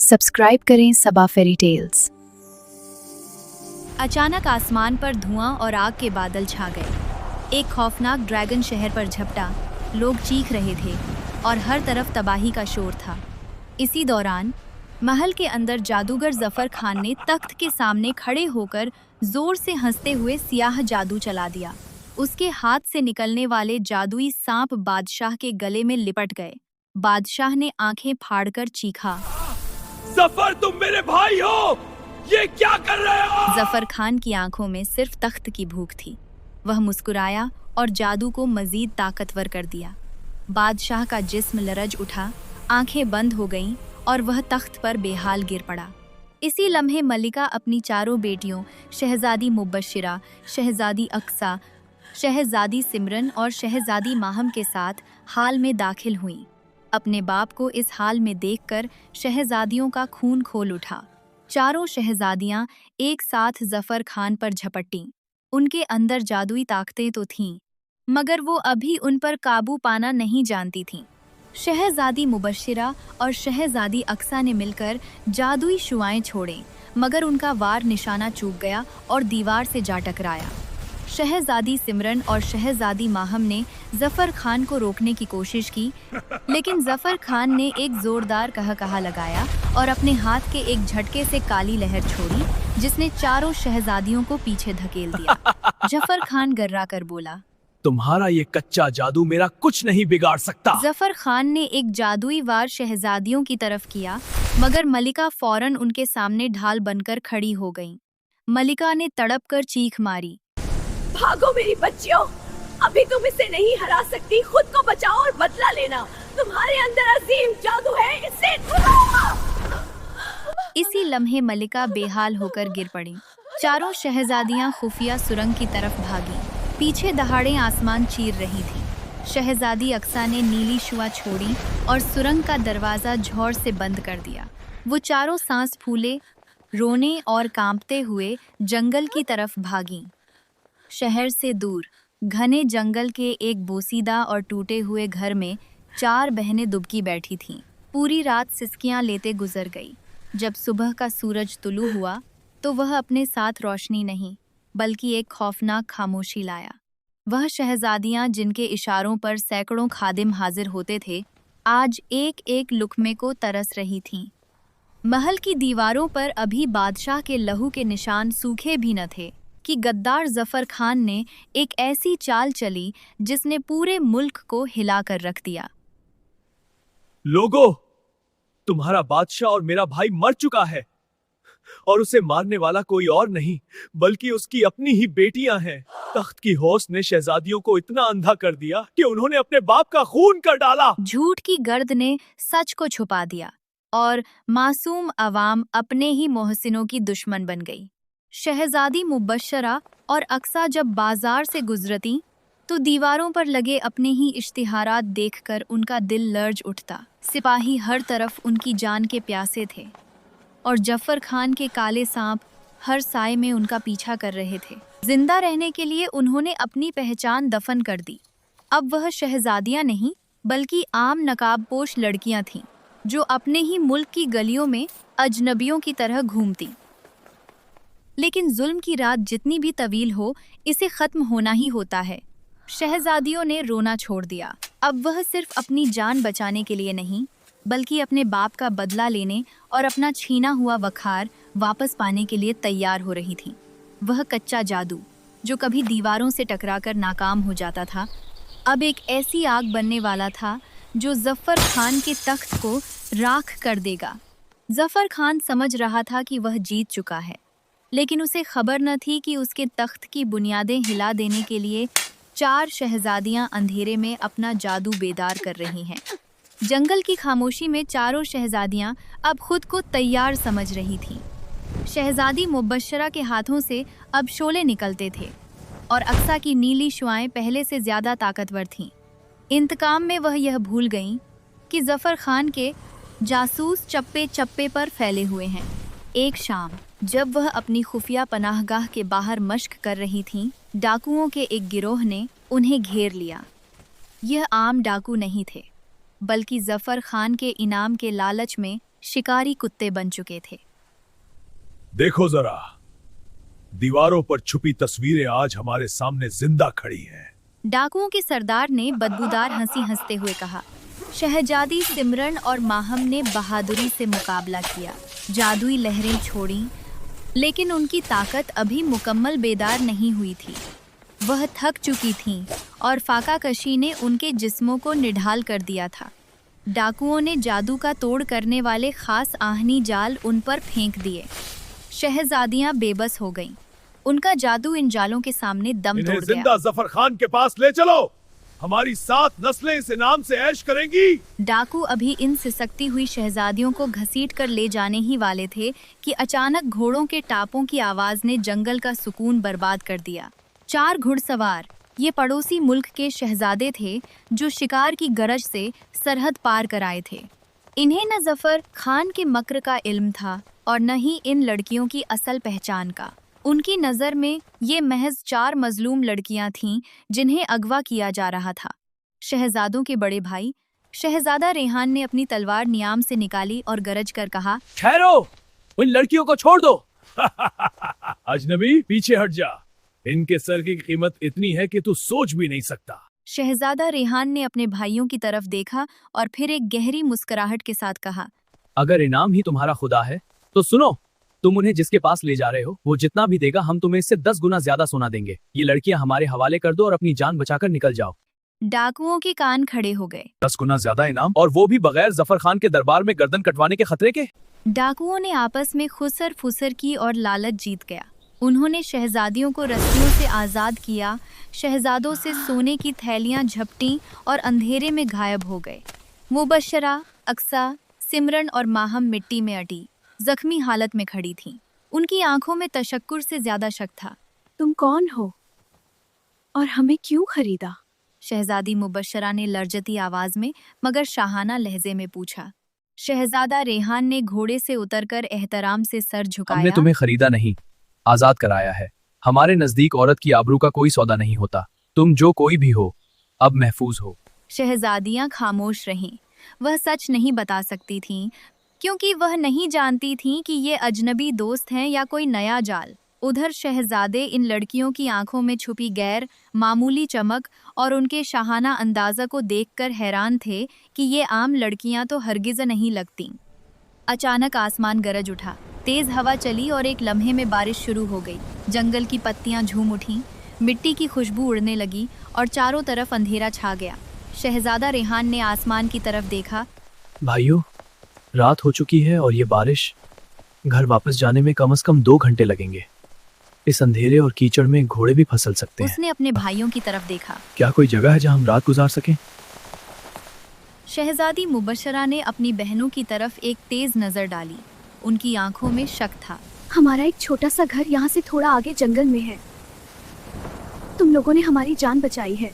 Subscribe करें सबा fairy tales. अचानक आसमान पर धुआं और आग के बादल छा गए। एक खौफनाक ड्रैगन शहर पर झपटा। लोग चीख रहे थे और हर तरफ तबाही का शोर था। इसी दौरान महल के अंदर जादूगर जफर खान ने तख्त के सामने खड़े होकर जोर से हंसते हुए सियाह जादू चला दिया। उसके हाथ से निकलने वाले जादुई सांप बादशाह के गले में लिपट गए। बादशाह ने आंखें फाड़कर चीखा, जफर, तुम मेरे भाई हो, ये क्या कर रहे हो? जफर खान की आंखों में सिर्फ तख्त की भूख थी। वह मुस्कुराया और जादू को मजीद ताकतवर कर दिया। बादशाह का जिस्म लरज उठा, आंखें बंद हो गईं और वह तख्त पर बेहाल गिर पड़ा। इसी लम्हे मलिका अपनी चारों बेटियों शहजादी मुबश्शिरा, शहजादी अक्सा, शहजादी सिमरन और शहजादी माहम के साथ हाल में दाखिल हुईं। अपने बाप को इस हाल में देखकर शहजादियों का खून खोल उठा। चारों शहजादियां एक साथ जफर खान पर झपटीं। उनके अंदर जादुई ताकतें तो थीं, मगर वो अभी उन पर काबू पाना नहीं जानती थीं। शहजादी मुबश्शिरा और शहजादी अक्सा ने मिलकर जादुई शुआएं छोड़ें, मगर उनका वार निशाना चूक गया और दीवार से जा टकराया। शहजादी सिमरन और शहजादी माहम ने जफर खान को रोकने की कोशिश की, लेकिन जफर खान ने एक जोरदार कहकहा लगाया और अपने हाथ के एक झटके से काली लहर छोड़ी, जिसने चारों शहजादियों को पीछे धकेल दिया। जफर खान गर्रा कर बोला, तुम्हारा ये कच्चा जादू मेरा कुछ नहीं बिगाड़ सकता। जफर खान ने एक जादुई वार शहजादियों की तरफ किया, मगर मलिका फौरन उनके सामने ढाल बनकर खड़ी हो गईं। मलिका ने तड़प कर चीख मारी, भागो मेरी बच्चियों, अभी तुम इसे नहीं हरा सकती। खुद को बचाओ और बदला लेना। तुम्हारे अंदर अजीम जादू है, इसे इसी लम्हे मलिका बेहाल होकर गिर पड़ी। चारों शहजादियां खुफिया सुरंग की तरफ भागी। पीछे दहाड़े आसमान चीर रही थी। शहजादी अक्सा ने नीली शुआ छोड़ी और सुरंग का दरवाजा झोर से बंद कर दिया। वो चारों सांस फूले, रोने और कांपते हुए जंगल की तरफ भागीं। शहर से दूर घने जंगल के एक बोसीदा और टूटे हुए घर में चार बहनें दुबकी बैठी थीं। पूरी रात सिसकियां लेते गुजर गई। जब सुबह का सूरज तुलू हुआ तो वह अपने साथ रोशनी नहीं, बल्कि एक खौफनाक खामोशी लाया। वह शहजादियां जिनके इशारों पर सैकड़ों खादिम हाजिर होते थे, आज एक एक लुक्मे को तरस रही थीं। महल की दीवारों पर अभी बादशाह के लहू के निशान सूखे भी न थे कि गद्दार जफर खान ने एक ऐसी चाल चली जिसने पूरे मुल्क को हिला कर रख दिया। लोगों, तुम्हारा बादशाह और मेरा भाई मर चुका है और उसे मारने वाला कोई और नहीं बल्कि उसकी अपनी ही बेटियां हैं। तख्त की हौस ने शहजादियों को इतना अंधा कर दिया कि उन्होंने अपने बाप का खून कर डाला। झूठ की गर्द ने सच को छुपा दिया और मासूम अवाम अपने ही मोहसिनों की दुश्मन बन गई। शहजादी मुबश्शरा और अक्सा जब बाजार से गुजरती तो दीवारों पर लगे अपने ही इश्तिहारात देखकर उनका दिल लर्ज उठता। सिपाही हर तरफ उनकी जान के प्यासे थे और जफर खान के काले सांप हर साए में उनका पीछा कर रहे थे। जिंदा रहने के लिए उन्होंने अपनी पहचान दफन कर दी। अब वह शहजादियां नहीं बल्कि आम नकाबपोश लड़कियां थीं, जो अपने ही मुल्क की गलियों में अजनबियों की तरह घूमती। लेकिन जुल्म की रात जितनी भी तवील हो, इसे खत्म होना ही होता है। शहजादियों ने रोना छोड़ दिया। अब वह सिर्फ अपनी जान बचाने के लिए नहीं, बल्कि अपने बाप का बदला लेने और अपना छीना हुआ वखार वापस पाने के लिए तैयार हो रही थी। वह कच्चा जादू जो कभी दीवारों से टकराकर नाकाम हो जाता था, अब एक ऐसी आग बनने वाला था जो जफर खान के तख्त को राख कर देगा। जफर खान समझ रहा था कि वह जीत चुका है, लेकिन उसे खबर न थी कि उसके तख्त की बुनियादें हिला देने के लिए चार शहजादियां अंधेरे में अपना जादू बेदार कर रही हैं। जंगल की खामोशी में चारों शहजादियां अब खुद को तैयार समझ रही थीं। शहजादी मुबश्शरा के हाथों से अब शोले निकलते थे और अक्सा की नीली शुआएं पहले से ज्यादा ताकतवर थीं। इंतकाम में वह यह भूल गईं कि जफर खान के जासूस चप्पे चप्पे पर फैले हुए हैं। एक शाम जब वह अपनी खुफिया पनाहगाह के बाहर मश्क कर रही थीं, डाकुओं के एक गिरोह ने उन्हें घेर लिया। यह आम डाकू नहीं थे, बल्कि जफर खान के इनाम के लालच में शिकारी कुत्ते बन चुके थे। देखो जरा, दीवारों पर छुपी तस्वीरें आज हमारे सामने जिंदा खड़ी हैं। डाकुओं के सरदार ने बदबूदार हंसी हंसते हुए कहा। शहजादी सिमरन और माहम ने बहादुरी से मुकाबला किया, जादुई लहरें छोड़ी, लेकिन उनकी ताकत अभी मुकम्मल बेदार नहीं हुई थी। वह थक चुकी थीं और फाकाकशी ने उनके जिस्मों को निढाल कर दिया था। डाकुओं ने जादू का तोड़ करने वाले खास आहनी जाल उन पर फेंक दिए। शहजादियां बेबस हो गईं। उनका जादू इन जालों के सामने दम इन्हें तोड़ गया। जिंदा जफर खान के पास ले चलो। हमारी 7 नस्लें इस इनाम से ऐश करेंगी। डाकू अभी इन सिसकती हुई शहजादियों को घसीट कर ले जाने ही वाले थे कि अचानक घोड़ों के टापों की आवाज ने जंगल का सुकून बर्बाद कर दिया। 4 घुड़सवार, ये पड़ोसी मुल्क के शहजादे थे जो शिकार की गरज से सरहद पार कर आए थे। इन्हें न जफर खान के मक्र का इल्म था और न ही इन लड़कियों की असल पहचान का। उनकी नज़र में ये महज 4 मजलूम लड़कियां थीं जिन्हें अगवा किया जा रहा था। शहजादों के बड़े भाई शहजादा रेहान ने अपनी तलवार नियाम से निकाली और गरज कर कहा, ठहरो, उन लड़कियों को छोड़ दो। अजनबी, पीछे हट जा। इनके सर की कीमत इतनी है कि तू सोच भी नहीं सकता। शहजादा रेहान ने अपने भाइयों की तरफ देखा और फिर एक गहरी मुस्कुराहट के साथ कहा, अगर इनाम ही तुम्हारा खुदा है तो सुनो, तुम उन्हें जिसके पास ले जा रहे हो वो जितना भी देगा हम तुम्हें इससे 10 गुना ज्यादा सोना देंगे। ये लड़कियां हमारे हवाले कर दो और अपनी जान बचाकर निकल जाओ। डाकुओं के कान खड़े हो गए। 10 गुना ज्यादा इनाम, और वो भी बगैर जफर खान के दरबार में गर्दन कटवाने के खतरे के। डाकुओं ने आपस में खुसर फुसर की और लालच जीत गया। उन्होंने शहजादियों को रस्सियों से आज़ाद किया, शहजादों से सोने की थैलियां झपटी और अंधेरे में गायब हो गए। मुबशरा, अक्सा, सिमरन और माहम मिट्टी में अटी जख्मी हालत में खड़ी थीं। उनकी आंखों में तशक्कुर से ज्यादा शक था। तुम कौन हो और हमें क्यों खरीदा? शहजादी मुबशरा ने लर्जती आवाज में मगर शाहाना लहजे में पूछा। शहजादा रेहान ने घोड़े से उतरकर एहतराम से सर झुकाया। हमने तुम्हें खरीदा नहीं, आजाद कराया है। हमारे नजदीक औरत की आबरू का कोई सौदा नहीं होता। तुम जो कोई भी हो, अब महफूज हो। शहजादियां खामोश रहीं। वह सच नहीं बता सकती थीं क्योंकि वह नहीं जानती थीं कि ये अजनबी दोस्त हैं या कोई नया जाल। उधर शहजादे इन लड़कियों की आंखों में छुपी गैर मामूली चमक और उनके शाहाना अंदाज़ा को देखकर हैरान थे कि ये आम लड़कियां तो हरगिज़ नहीं लगतीं। अचानक आसमान गरज उठा, तेज़ हवा चली और एक लम्हे में बारिश शुरू हो गई। जंगल की पत्तियां झूम उठीं, मिट्टी की खुशबू उड़ने लगी और चारों तरफ अंधेरा छा गया। शहजादा रेहान ने आसमान की तरफ देखा। भाइयों, रात हो चुकी है और ये बारिश, घर वापस जाने में कम से कम 2 घंटे लगेंगे। इस अंधेरे और कीचड़ में घोड़े भी फसल सकते हैं। उसने अपने भाइयों की तरफ देखा। क्या कोई जगह है जहां हम रात गुजार सकें? शहजादी मुबशरा ने अपनी बहनों की तरफ एक तेज नजर डाली। उनकी आंखों में शक था। हमारा एक छोटा सा घर यहाँ से थोड़ा आगे जंगल में है। तुम लोगों ने हमारी जान बचाई है।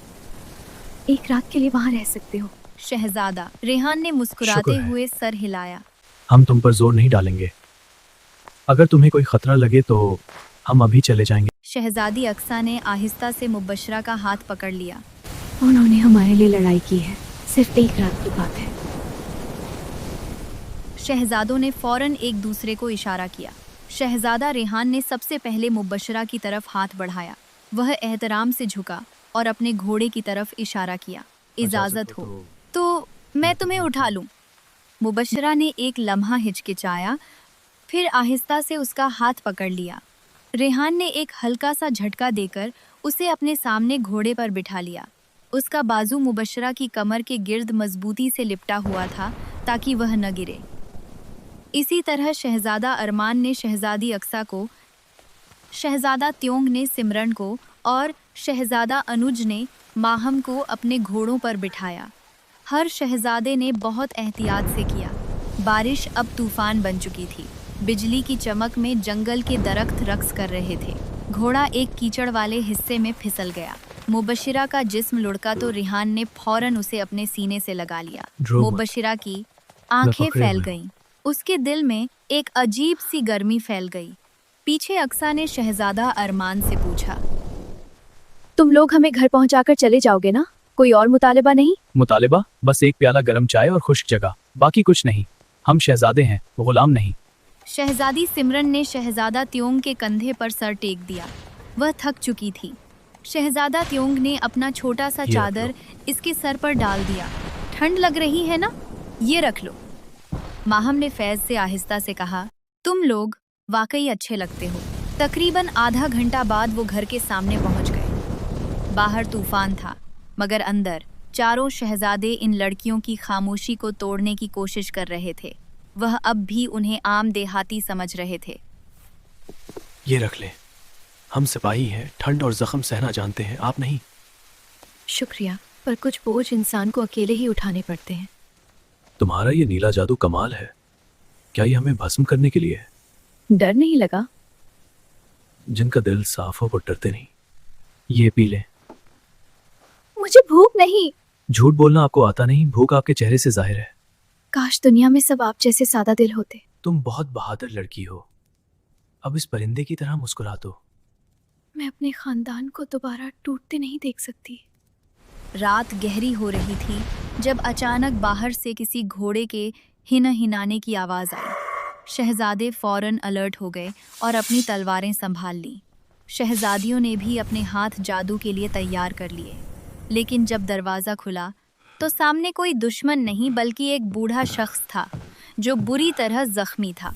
एक रात के लिए वहाँ रह सकते हो। शहजादा रेहान ने मुस्कुराते शुक्र है। हुए सर हिलाया। हम तुम पर जोर नहीं डालेंगे। अगर तुम्हें कोई खतरा लगे तो हम अभी चले जाएंगे। शहजादी अक्सा ने आहिस्ता से मुबशरा का हाथ पकड़ लिया। उन्होंने हमारे लिए लड़ाई की है, सिर्फ एक रात की बात है। शहजादों ने फौरन एक दूसरे को इशारा किया। शहजादा रेहान ने सबसे पहले मुबशरा की तरफ हाथ बढ़ाया। वह एहतराम से झुका और अपने घोड़े की तरफ इशारा किया। इजाज़त हो तो मैं तुम्हें उठा लूं। मुबशरा ने एक लम्हा हिचकिचाया, फिर आहिस्ता से उसका हाथ पकड़ लिया। रेहान ने एक हल्का सा झटका देकर उसे अपने सामने घोड़े पर बिठा लिया। उसका बाजू मुबशरा की कमर के गिर्द मजबूती से लिपटा हुआ था ताकि वह न गिरे। इसी तरह शहजादा अरमान ने शहजादी अक्सा को, शहजादा त्योंग ने सिमरन को और शहजादा अनुज ने माहम को अपने घोड़ों पर बिठाया। हर शहजादे ने बहुत एहतियात से किया। बारिश अब तूफान बन चुकी थी। बिजली की चमक में जंगल के दरख्त रक्स कर रहे थे। घोड़ा एक कीचड़ वाले हिस्से में फिसल गया। मुबशिरा का जिस्म लुढ़का तो रिहान ने फौरन उसे अपने सीने से लगा लिया। मुबशिरा की आंखें फैल गईं। उसके दिल में एक अजीब सी गर्मी फैल गई। पीछे अक्सा ने शहजादा अरमान से पूछा, तुम लोग हमें घर पहुंचाकर चले जाओगे ना? कोई और मुतालिबा नहीं? मुतालिबा? बस एक प्याला गरम चाय और खुश्क जगह, बाकी कुछ नहीं। हम शहजादे हैं, गुलाम नहीं। शहजादी सिमरन ने शहजादा त्योंग के कंधे पर सर टेक दिया। वह थक चुकी थी। शहजादा त्योंग ने अपना छोटा सा ये रख चादर इसके सर पर डाल दिया। ठंड लग रही है ना, ये रख लो। माहम ने फैज से आहिस्ता से कहा, तुम लोग वाकई अच्छे लगते हो। तकरीबन आधा घंटा बाद वो घर के सामने पहुंच गए। बाहर तूफान था, मगर अंदर चारों शहजादे इन लड़कियों की खामोशी को तोड़ने की कोशिश कर रहे थे। वह अब भी उन्हें आम देहाती समझ रहे थे। ये रख ले, हम सिपाही हैं, ठंड और जख्म सहना जानते हैं, आप नहीं। शुक्रिया, पर कुछ बोझ इंसान को अकेले ही उठाने पड़ते हैं। तुम्हारा ये नीला जादू कमाल है। क्या ये हमें भस्म करने के लिए है? डर नहीं लगा? जिनका दिल साफ हो वो डरते नहीं। ये पी ले। मुझे भूख नहीं। झूठ बोलना आपको आता नहीं, भूख आपके चेहरे से जाहिर है। काश दुनिया में सब आप जैसे सादा दिल होते। तुम बहुत बहादुर लड़की हो। अब इस परिंदे की तरह मुस्कुरा दो। मैं अपने खानदान को दोबारा टूटते नहीं देख सकती। रात गहरी हो रही थी जब अचानक बाहर से किसी घोड़े के हिनाने की आवाज़ आई। शहजादे फौरन अलर्ट हो गए और अपनी तलवारें संभाल लीं। शहजादियों ने भी अपने हाथ जादू के लिए तैयार कर लिए। लेकिन जब दरवाज़ा खुला तो सामने कोई दुश्मन नहीं बल्कि एक बूढ़ा शख्स था जो बुरी तरह जख्मी था।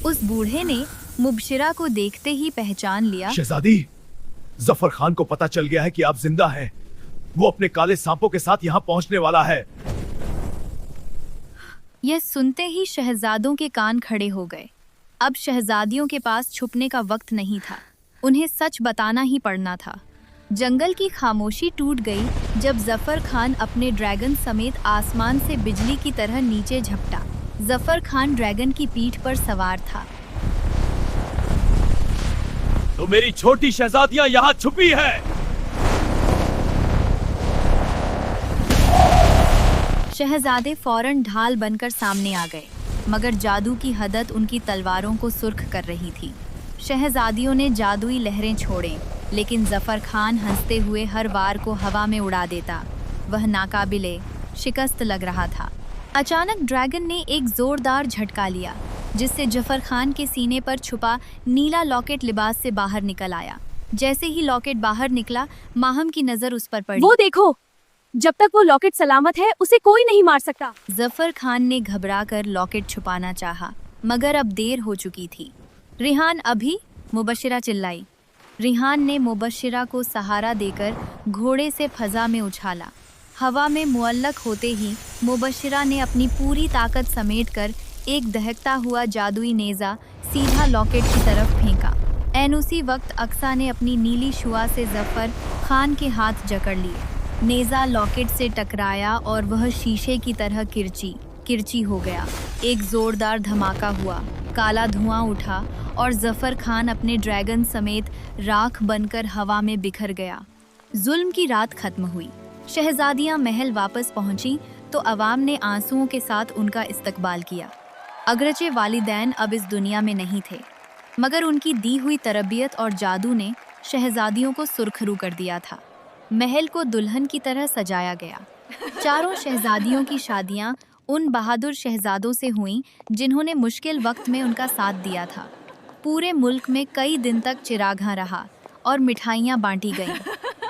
उस बूढ़े ने मुबशिरा को देखते ही पहचान लिया। शहजादी, जफर खान को पता चल गया है कि आप जिंदा हैं। वो अपने काले सांपों के साथ यहाँ पहुँचने वाला है। यह सुनते ही शहजादों के कान खड़े हो गए। अब शहजादियों के पास छुपने का वक्त नहीं था, उन्हें सच बताना ही पड़ना था। जंगल की खामोशी टूट गई जब जफर खान अपने ड्रैगन समेत आसमान से बिजली की तरह नीचे झपटा। जफर खान ड्रैगन की पीठ पर सवार था। तो मेरी छोटी शहजादियां यहाँ छुपी है। शहजादे फौरन ढाल बनकर सामने आ गए, मगर जादू की हदत उनकी तलवारों को सुर्ख कर रही थी। शहजादियों ने जादुई लहरें छोड़ें, लेकिन जफर खान हंसते हुए हर वार को हवा में उड़ा देता। वह नाकाबिले शिकस्त लग रहा था। अचानक ड्रैगन ने एक जोरदार झटका लिया, जिससे जफर खान के सीने पर छुपा नीला लॉकेट लिबास से बाहर निकल आया। जैसे ही लॉकेट बाहर निकला, माहम की नजर उस पर पड़ी। वो देखो, जब तक वो लॉकेट सलामत है उसे कोई नहीं मार सकता। जफर खान ने घबराकर लॉकेट छुपाना चाहा, मगर अब देर हो चुकी थी। रिहान अभी, मुबशिरा चिल्लाई। रिहान ने मुबशिरा को सहारा देकर घोड़े से फजा में उछाला। हवा में मुअल्लक होते ही मुबशिरा ने अपनी पूरी ताकत समेटकर एक दहकता हुआ जादुई नेज़ा सीधा लॉकेट की तरफ फेंका। ऐन उसी वक्त अक्सा ने अपनी नीली शुआ से जफर खान के हाथ जकड़ लिए। नेज़ा लॉकेट से टकराया और वह शीशे की तरह किरची हो गया। एक जोरदार धमाका हुआ, काला धुआं उठा और जफर खान अपने ड्रैगन समेत राख बनकर हवा में बिखर गया। जुल्म की रात खत्म हुई। शहजादियां महल वापस पहुंची तो अवाम ने आंसुओं के साथ उनका इस्तकबाल किया। अगरचे वालिदैन अब इस दुनिया में नहीं थे, मगर उनकी दी हुई तरबियत और जादू ने शहजादियों को सुरखरू कर दिया था। महल को दुल्हन की तरह सजाया गया। चारों शहजादियों की शादियां उन बहादुर शहजादों से हुईं जिन्होंने मुश्किल वक्त में उनका साथ दिया था। पूरे मुल्क में कई दिन तक चिरागां रहा और मिठाइयाँ बांटी गईं।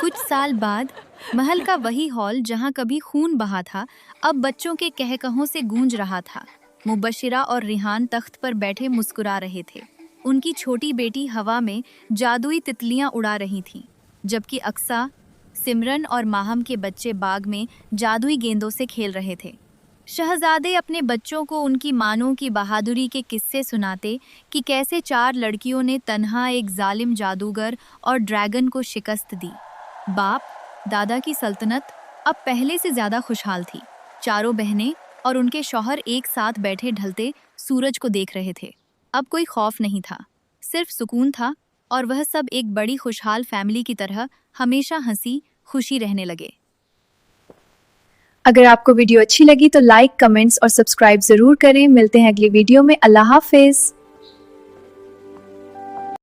कुछ साल बाद महल का वही हॉल जहाँ कभी खून बहा था, अब बच्चों के कहकहों से गूंज रहा था। मुबशिरा और रिहान तख्त पर बैठे मुस्कुरा रहे थे। उनकी छोटी बेटी हवा में जादुई तितलियाँ उड़ा रही थीं, जबकि अक्सा, सिमरन और माहम के बच्चे बाग में जादुई गेंदों से खेल रहे थे। शहजादे अपने बच्चों को उनकी मानों की बहादुरी के किस्से सुनाते कि कैसे 4 लड़कियों ने तन्हा एक जालिम जादूगर और ड्रैगन को शिकस्त दी। बाप दादा की सल्तनत अब पहले से ज़्यादा खुशहाल थी। चारों बहनें और उनके शौहर एक साथ बैठे ढलते सूरज को देख रहे थे। अब कोई खौफ नहीं था, सिर्फ सुकून था, और वह सब एक बड़ी खुशहाल फैमिली की तरह हमेशा हंसी खुशी रहने लगे। अगर आपको वीडियो अच्छी लगी तो लाइक, कमेंट्स और सब्सक्राइब जरूर करें। मिलते हैं अगली वीडियो में। अल्लाह हाफिज।